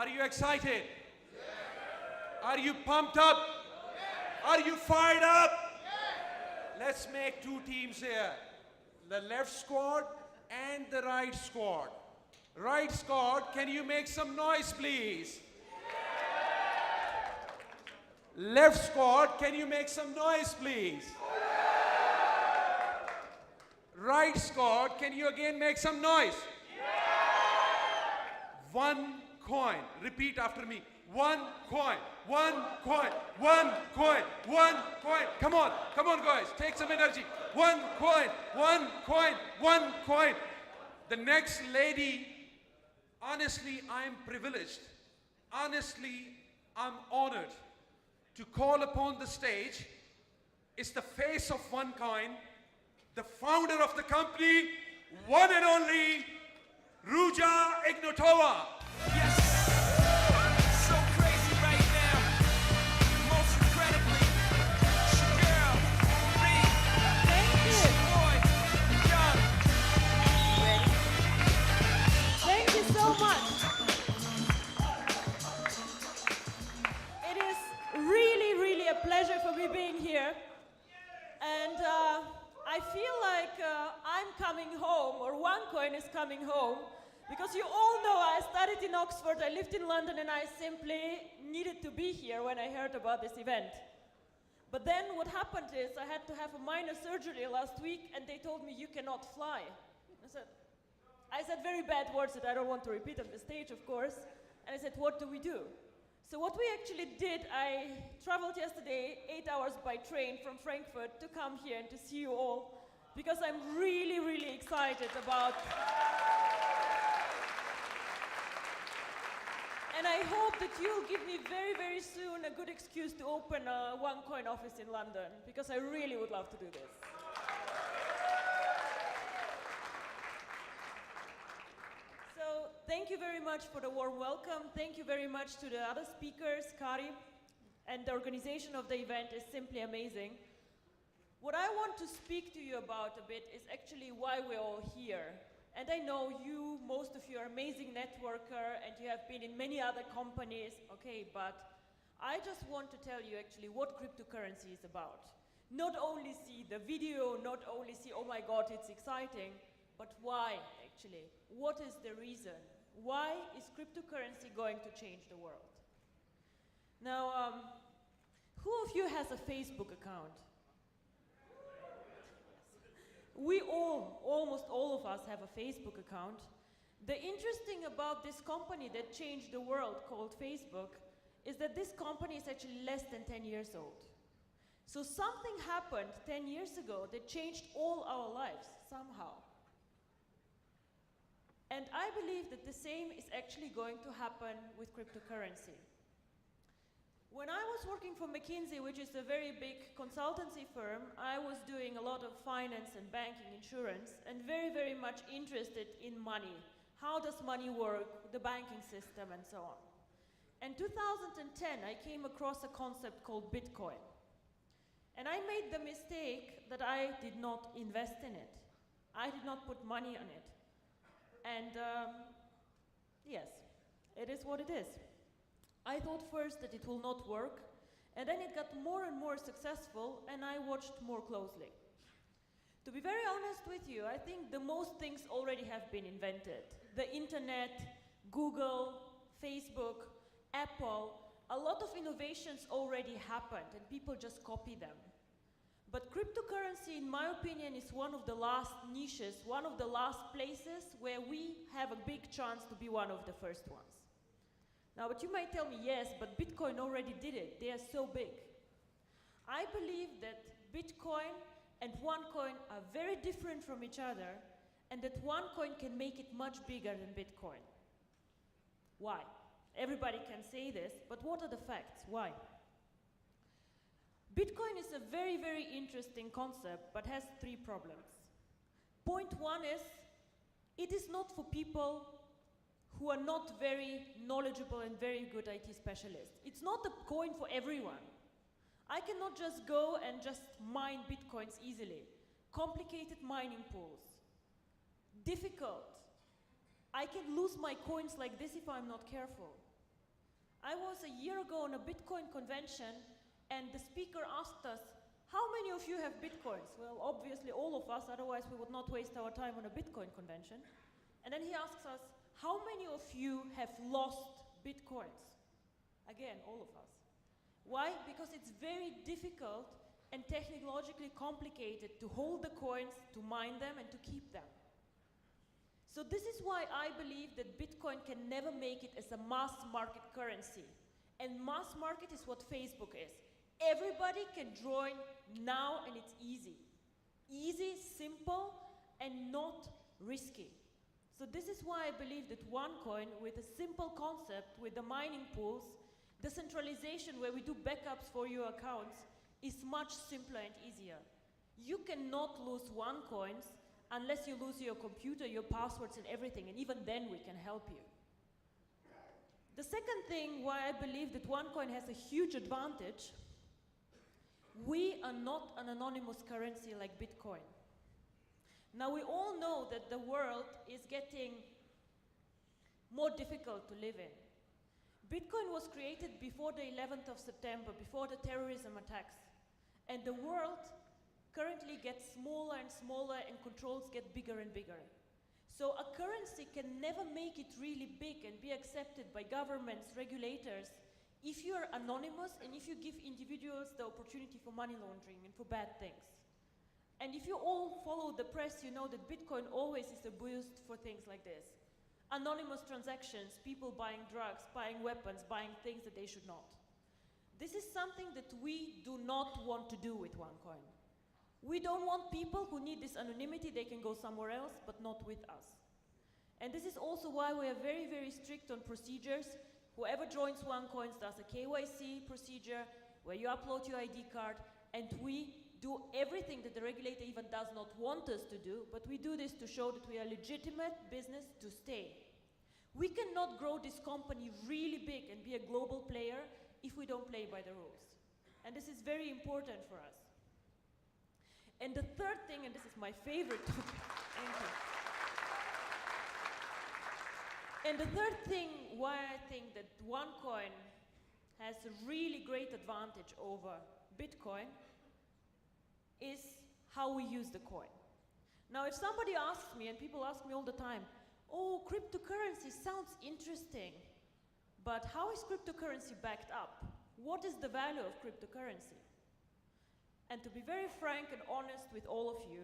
Are you excited? Are you pumped up? Are you fired up? Let's make two teams here. The left squad and the right squad. Right squad, can you make some noise, please? Left squad, can you make some noise, please? Right squad, can you again make some noise? One coin. Repeat after me. One coin. One coin. One coin. One coin. Come on. Come on, guys. Take some energy. One coin. One coin. One coin. The next lady, honestly, I'm privileged. Honestly, I'm honored to call upon the stage. It's the face of Onecoin, the founder of the company, one and only Ruja Ignatova. Yes, so crazy right now. Most incredibly, it's your girl, me. Thank you. Boy, young. Ready? Thank you so much. It is really, really a pleasure for me being here. And I feel like I'm coming home, or Onecoin is coming home, because you all know I studied in Oxford, I lived in London, and I simply needed to be here when I heard about this event. But then what happened is I had to have a minor surgery last week, and they told me you cannot fly. I said very bad words that I don't want to repeat on the stage, of course. And I said, what do we do? So what we actually did, I traveled yesterday 8 hours by train from Frankfurt to come here and to see you all, because I'm really, really excited about. And I hope that you'll give me very, very soon a good excuse to open a Onecoin office in London, because I really would love to do this. So thank you very much for the warm welcome. Thank you very much to the other speakers, Kari, and the organization of the event is simply amazing. What I want to speak to you about a bit is actually why we're all here. And I know you, most of you are amazing networker and you have been in many other companies, okay, but I just want to tell you actually what cryptocurrency is about. Not only see the video, not only see, oh my God, it's exciting, but why actually? What is the reason? Why is cryptocurrency going to change the world? Now, who of you has a Facebook account? We all, almost all of us have a Facebook account. The interesting about this company that changed the world called Facebook is that this company is actually less than 10 years old. So something happened 10 years ago that changed all our lives somehow. And I believe that the same is actually going to happen with cryptocurrency. When I was working for McKinsey, which is a very big consultancy firm, I was doing a lot of finance and banking, insurance, and very, very much interested in money. How does money work, the banking system, and so on. In 2010, I came across a concept called Bitcoin. And I made the mistake that I did not invest in it. I did not put money on it. And yes, it is what it is. I thought first that it will not work, and then it got more and more successful, and I watched more closely. To be very honest with you, I think the most things already have been invented. The internet, Google, Facebook, Apple, a lot of innovations already happened, and people just copy them. But cryptocurrency, in my opinion, is one of the last niches, one of the last places where we have a big chance to be one of the first ones. Now, but you might tell me, yes, but Bitcoin already did it. They are so big. I believe that Bitcoin and Onecoin are very different from each other, and that Onecoin can make it much bigger than Bitcoin. Why? Everybody can say this, but what are the facts? Why? Bitcoin is a very, very interesting concept, but has three problems. Point one is, it is not for people who are not very knowledgeable and very good IT specialists. It's not a coin for everyone. I cannot just go and just mine Bitcoins easily. Complicated mining pools. Difficult. I can lose my coins like this if I'm not careful. I was a year ago on a Bitcoin convention, and the speaker asked us, how many of you have Bitcoins? Well, obviously all of us, otherwise we would not waste our time on a Bitcoin convention. And then he asks us, how many of you have lost Bitcoins? Again, all of us. Why? Because it's very difficult and technologically complicated to hold the coins, to mine them, and to keep them. So this is why I believe that Bitcoin can never make it as a mass market currency. And mass market is what Facebook is. Everybody can join now, and it's easy. Easy, simple, and not risky. So this is why I believe that Onecoin, with a simple concept, with the mining pools, decentralization where we do backups for your accounts, is much simpler and easier. You cannot lose Onecoins unless you lose your computer, your passwords, and everything, and even then we can help you. The second thing why I believe that Onecoin has a huge advantage, we are not an anonymous currency like Bitcoin. Now we all know that the world is getting more difficult to live in. Bitcoin was created before the 11th of September, before the terrorism attacks. And the world currently gets smaller and smaller, and controls get bigger and bigger. So a currency can never make it really big and be accepted by governments, regulators, if you're anonymous and if you give individuals the opportunity for money laundering and for bad things. And if you all follow the press, you know that Bitcoin always is a boost for things like this. Anonymous transactions, people buying drugs, buying weapons, buying things that they should not. This is something that we do not want to do with Onecoin. We don't want people who need this anonymity, they can go somewhere else, but not with us. And this is also why we are very, very strict on procedures. Whoever joins Onecoin does a KYC procedure where you upload your ID card, and we do everything that the regulator even does not want us to do, but we do this to show that we are legitimate business to stay. We cannot grow this company really big and be a global player if we don't play by the rules. And this is very important for us. And the third thing, and this is my favorite topic, thank you. And the third thing why I think that Onecoin has a really great advantage over Bitcoin is how we use the coin. Now, if somebody asks me, and people ask me all the time, oh, cryptocurrency sounds interesting, but how is cryptocurrency backed up? What is the value of cryptocurrency? And to be very frank and honest with all of you,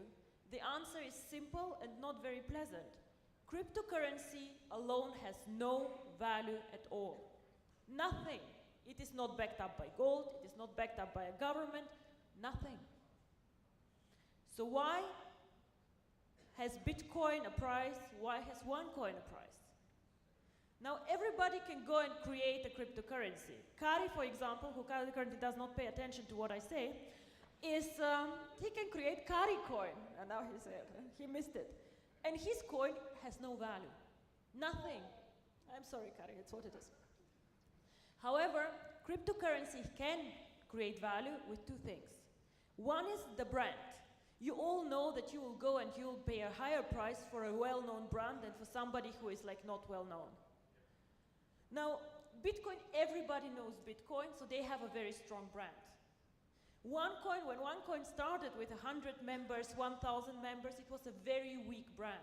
the answer is simple and not very pleasant. Cryptocurrency alone has no value at all. Nothing. It is not backed up by gold, it is not backed up by a government, nothing. So why has Bitcoin a price? Why has Onecoin a price? Now everybody can go and create a cryptocurrency. Kari, for example, who currently does not pay attention to what I say, he can create Kari coin, and now he missed it. And his coin has no value, nothing. I'm sorry, Kari, it's what it is. However, cryptocurrency can create value with two things. One is the brand. You all know that you will go and you'll pay a higher price for a well-known brand than for somebody who is like not well-known. Now, Bitcoin, everybody knows Bitcoin, so they have a very strong brand. Onecoin, when Onecoin started with 100 members, 1,000 members, it was a very weak brand.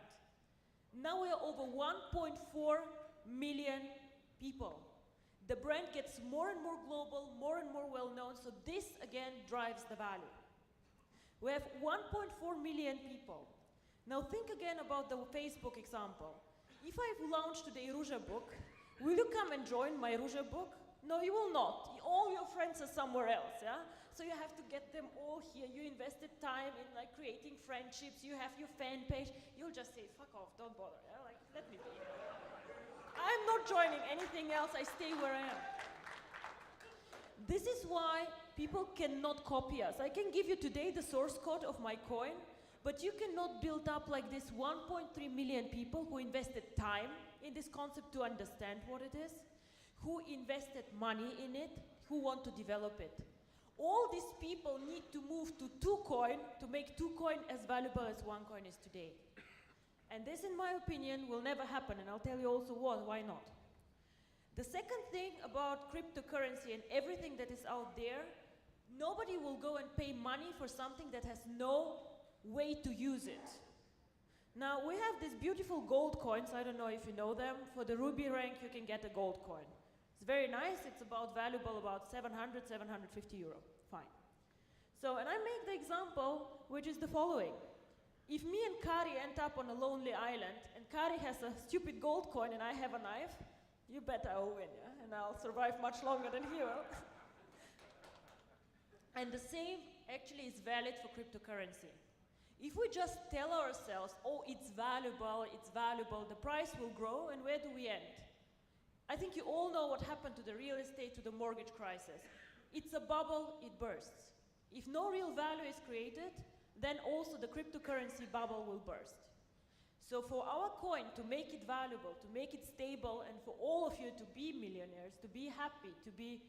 Now we are over 1.4 million people. The brand gets more and more global, more and more well-known, so this again drives the value. We have 1.4 million people. Now think again about the Facebook example. If I've launched today Ruja book, will you come and join my Ruja book? No, you will not. All your friends are somewhere else, yeah? So you have to get them all here. You invested time in like creating friendships. You have your fan page. You'll just say, fuck off, don't bother. Yeah? Like, let me be. I'm not joining anything else. I stay where I am. This is why people cannot copy us. I can give you today the source code of my coin, but you cannot build up like this 1.3 million people who invested time in this concept to understand what it is, who invested money in it, who want to develop it. All these people need to move to 2Coin to make 2Coin as valuable as Onecoin is today. And this, in my opinion, will never happen, and I'll tell you also why not. The second thing about cryptocurrency and everything that is out there, nobody will go and pay money for something that has no way to use it. Now, we have these beautiful gold coins, I don't know if you know them. For the ruby rank, you can get a gold coin. It's very nice, it's valuable about 700, 750 euro, fine. So, and I make the example, which is the following. If me and Kari end up on a lonely island, and Kari has a stupid gold coin and I have a knife, you bet I will win, yeah? And I'll survive much longer than he will. And the same actually is valid for cryptocurrency. If we just tell ourselves, oh, it's valuable, the price will grow, and where do we end? I think you all know what happened to the real estate, to the mortgage crisis. It's a bubble, it bursts. If no real value is created, then also the cryptocurrency bubble will burst. So for our coin to make it valuable, to make it stable, and for all of you to be millionaires, to be happy, to be,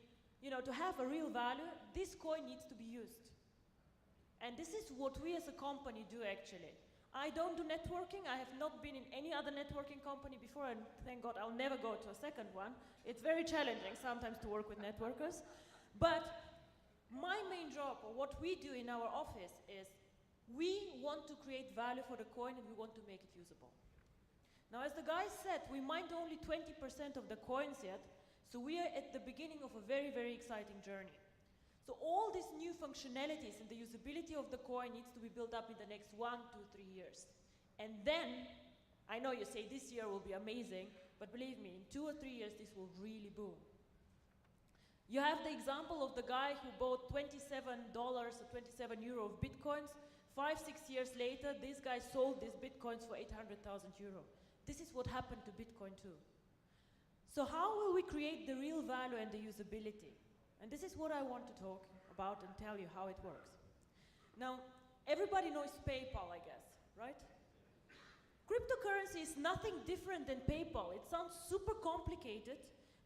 to have a real value, this coin needs to be used. And this is what we as a company do actually. I don't do networking. I have not been in any other networking company before, and thank God I'll never go to a second one. It's very challenging sometimes to work with networkers. But my main job, or what we do in our office, is we want to create value for the coin and we want to make it usable. Now, as the guy said, we mined only 20% of the coins yet, so we are at the beginning of a very, very exciting journey. So all these new functionalities and the usability of the coin needs to be built up in the next 1, 2, 3 years. And then, I know you say this year will be amazing, but believe me, in 2 or 3 years, this will really boom. You have the example of the guy who bought $27 or 27 euro of Bitcoins. 5, 6 years later, this guy sold these Bitcoins for 800,000 euro. This is what happened to Bitcoin too. So how will we create the real value and the usability? And this is what I want to talk about and tell you how it works. Now, everybody knows PayPal, I guess, right? Cryptocurrency is nothing different than PayPal. It sounds super complicated,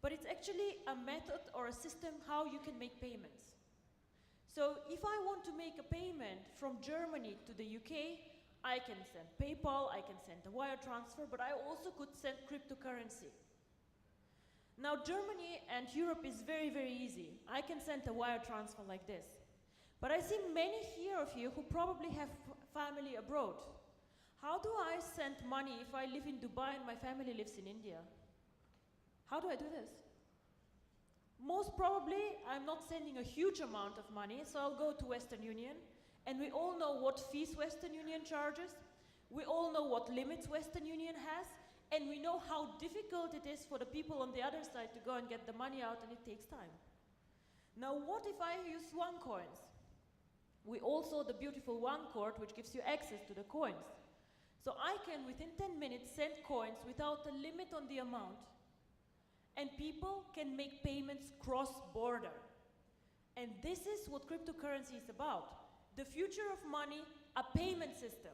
but it's actually a method or a system how you can make payments. So if I want to make a payment from Germany to the UK, I can send PayPal, I can send a wire transfer, but I also could send cryptocurrency. Now, Germany and Europe is very, very easy. I can send a wire transfer like this. But I see many here of you who probably have family abroad. How do I send money if I live in Dubai and my family lives in India? How do I do this? Most probably, I'm not sending a huge amount of money, so I'll go to Western Union. And we all know what fees Western Union charges. We all know what limits Western Union has. And we know how difficult it is for the people on the other side to go and get the money out, and it takes time. Now, what if I use Onecoins? We all saw the beautiful Onecoin, which gives you access to the coins. So I can, within 10 minutes, send coins without a limit on the amount. And people can make payments cross-border. And this is what cryptocurrency is about. The future of money, a payment system.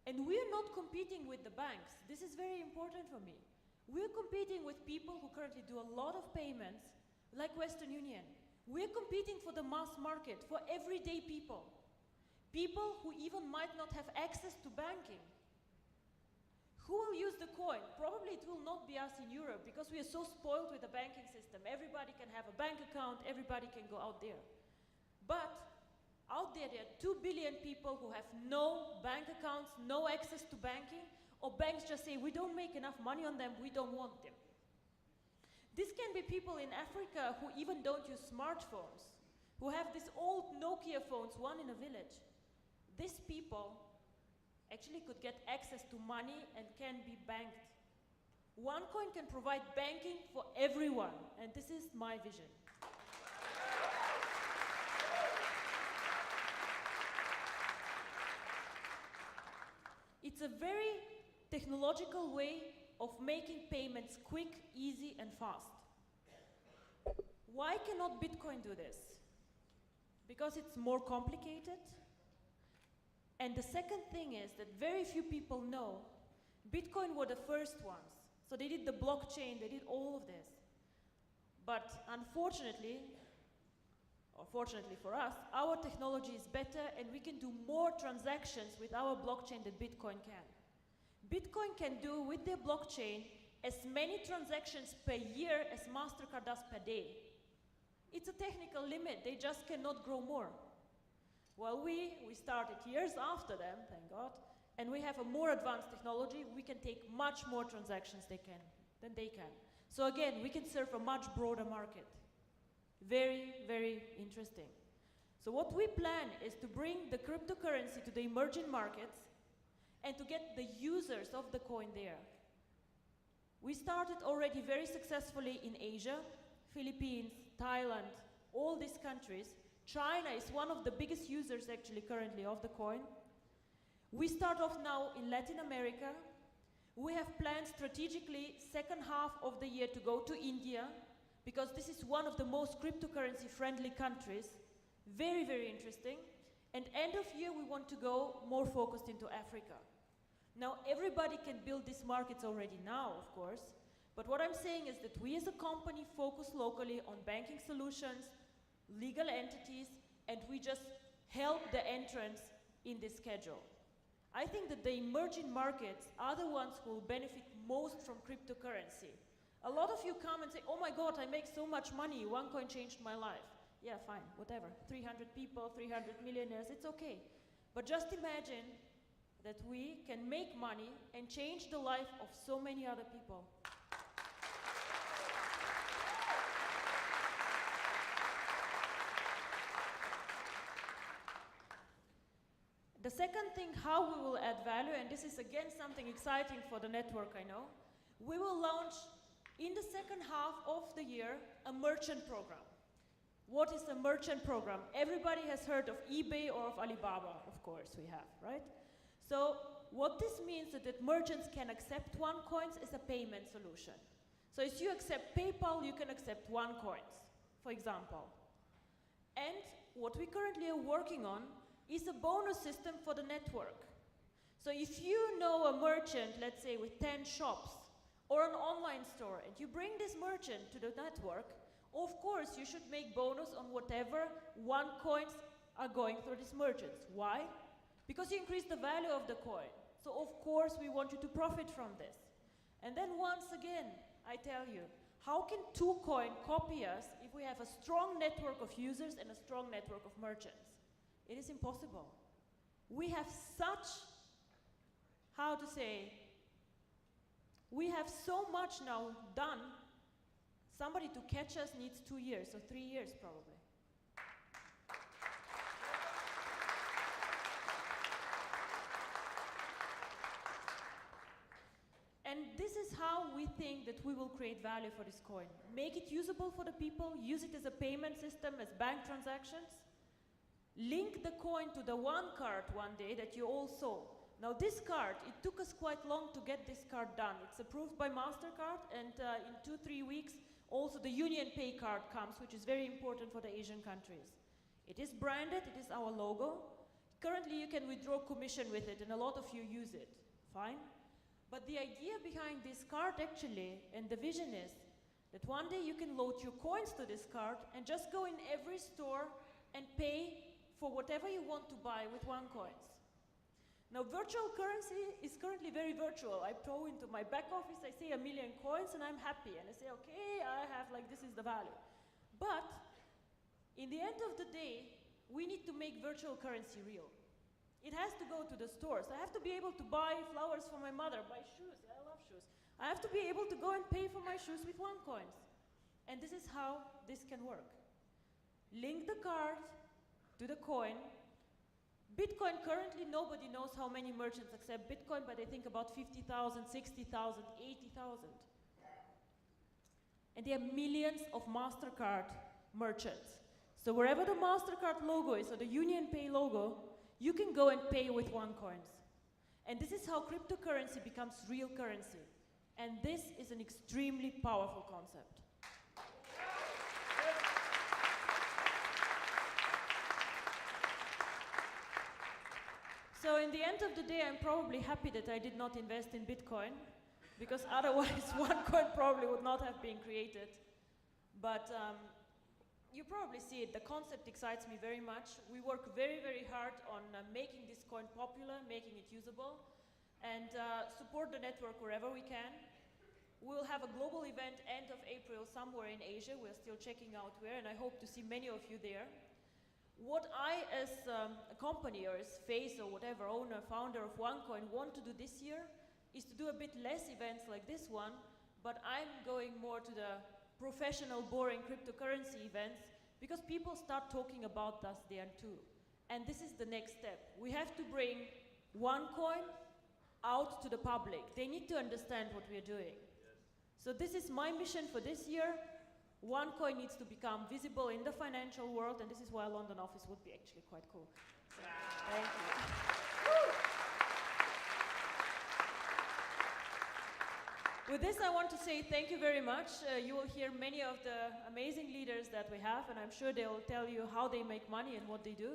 And we're not competing with the banks. This is very important for me. We're competing with people who currently do a lot of payments, like Western Union. We're competing for the mass market, for everyday people. People who even might not have access to banking. Who will use the coin? Probably it will not be us in Europe, because we are so spoiled with the banking system. Everybody can have a bank account, everybody can go out there. But out there are 2 billion people who have no bank accounts, no access to banking, or banks just say, we don't make enough money on them, we don't want them. This can be people in Africa who even don't use smartphones, who have these old Nokia phones, one in a village. These people actually could get access to money and can be banked. Onecoin can provide banking for everyone, and this is my vision. It's a very technological way of making payments quick, easy, and fast. Why cannot Bitcoin do this? Because it's more complicated. And the second thing is that very few people know Bitcoin were the first ones. So they did the blockchain, they did all of this. But unfortunately, or fortunately for us, our technology is better and we can do more transactions with our blockchain than Bitcoin can. Bitcoin can do with their blockchain as many transactions per year as MasterCard does per day. It's a technical limit, they just cannot grow more. Well, we started years after them, thank God, and we have a more advanced technology. We can take much more transactions than they can. So again, we can serve a much broader market. Very, very interesting. So what we plan is to bring the cryptocurrency to the emerging markets and to get the users of the coin there. We started already very successfully in Asia, Philippines, Thailand, all these countries. China is one of the biggest users actually currently of the coin. We start off now in Latin America. We have planned strategically second half of the year to go to India, because this is one of the most cryptocurrency friendly countries. Very, very interesting. And end of year we want to go more focused into Africa. Now everybody can build these markets already now, of course, but what I'm saying is that we as a company focus locally on banking solutions, legal entities, and we just help the entrance in this schedule. I think that the emerging markets are the ones who will benefit most from cryptocurrency. A lot of you come and say, oh my God, I make so much money, OneCoin changed my life. Yeah, fine, whatever, 300 people, 300 millionaires, it's okay. But just imagine that we can make money and change the life of so many other people. The second thing, how we will add value, and this is again something exciting for the network, I know, we will launch in the second half of the year a merchant program. What is a merchant program? Everybody has heard of eBay or of Alibaba, of course we have, right? So what this means is that merchants can accept OneCoins as a payment solution. So if you accept PayPal, you can accept OneCoins, for example. And what we currently are working on is a bonus system for the network. So if you know a merchant, let's say with 10 shops, or an online store, and you bring this merchant to the network, of course you should make bonus on whatever OneCoins are going through these merchants. Why? Because you increase the value of the coin. So of course we want you to profit from this. And then once again, I tell you, how can 2Coin copy us if we have a strong network of users and a strong network of merchants? It is impossible. We have such, how to say, we have so much now done. Somebody to catch us needs 2 years or 3 years probably. And this is how we think that we will create value for this coin. Make it usable for the people, use it as a payment system, as bank transactions. Link the coin to the one card one day that you all saw. Now this card, it took us quite long to get this card done. It's approved by MasterCard, and in 2-3 weeks, also the Union Pay card comes, which is very important for the Asian countries. It is branded, it is our logo. Currently you can withdraw commission with it, and a lot of you use it. Fine. But the idea behind this card actually, and the vision is, that one day you can load your coins to this card and just go in every store and pay for whatever you want to buy with OneCoins. Now, virtual currency is currently very virtual. I throw into my back office, I say 1 million coins, and I'm happy. And I say, okay, I have, like, this is the value. But, in the end of the day, we need to make virtual currency real. It has to go to the stores. I have to be able to buy flowers for my mother, buy shoes, I love shoes. I have to be able to go and pay for my shoes with OneCoins. And this is how this can work. Link the card to the coin. Bitcoin, currently nobody knows how many merchants accept Bitcoin, but they think about 50,000, 60,000, 80,000. And there are millions of MasterCard merchants. So wherever the MasterCard logo is, or the Union Pay logo, you can go and pay with OneCoins. And this is how cryptocurrency becomes real currency. And this is an extremely powerful concept. So in the end of the day, I'm probably happy that I did not invest in Bitcoin, because otherwise OneCoin probably would not have been created. But you probably see it, the concept excites me very much. We work very, very hard on making this coin popular, making it usable, and support the network wherever we can. We'll have a global event end of April somewhere in Asia. We're still checking out where, and I hope to see many of you there. What I, as a company or as face or whatever, owner, founder of Onecoin, want to do this year is to do a bit less events like this one, but I'm going more to the professional, boring cryptocurrency events because people start talking about us there too. And this is the next step. We have to bring Onecoin out to the public. They need to understand what we're doing. So this is my mission for this year. Onecoin needs to become visible in the financial world, and this is why a London office would be actually quite cool. So, thank you. With this, I want to say thank you very much. You will hear many of the amazing leaders that we have, and I'm sure they will tell you how they make money and what they do.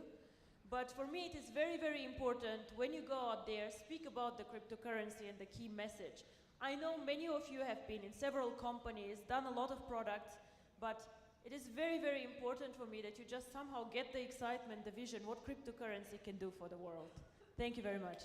But for me, it is very, very important when you go out there, speak about the cryptocurrency and the key message. I know many of you have been in several companies, done a lot of products, but it is very, very important for me that you just somehow get the excitement, the vision, what cryptocurrency can do for the world. Thank you very much.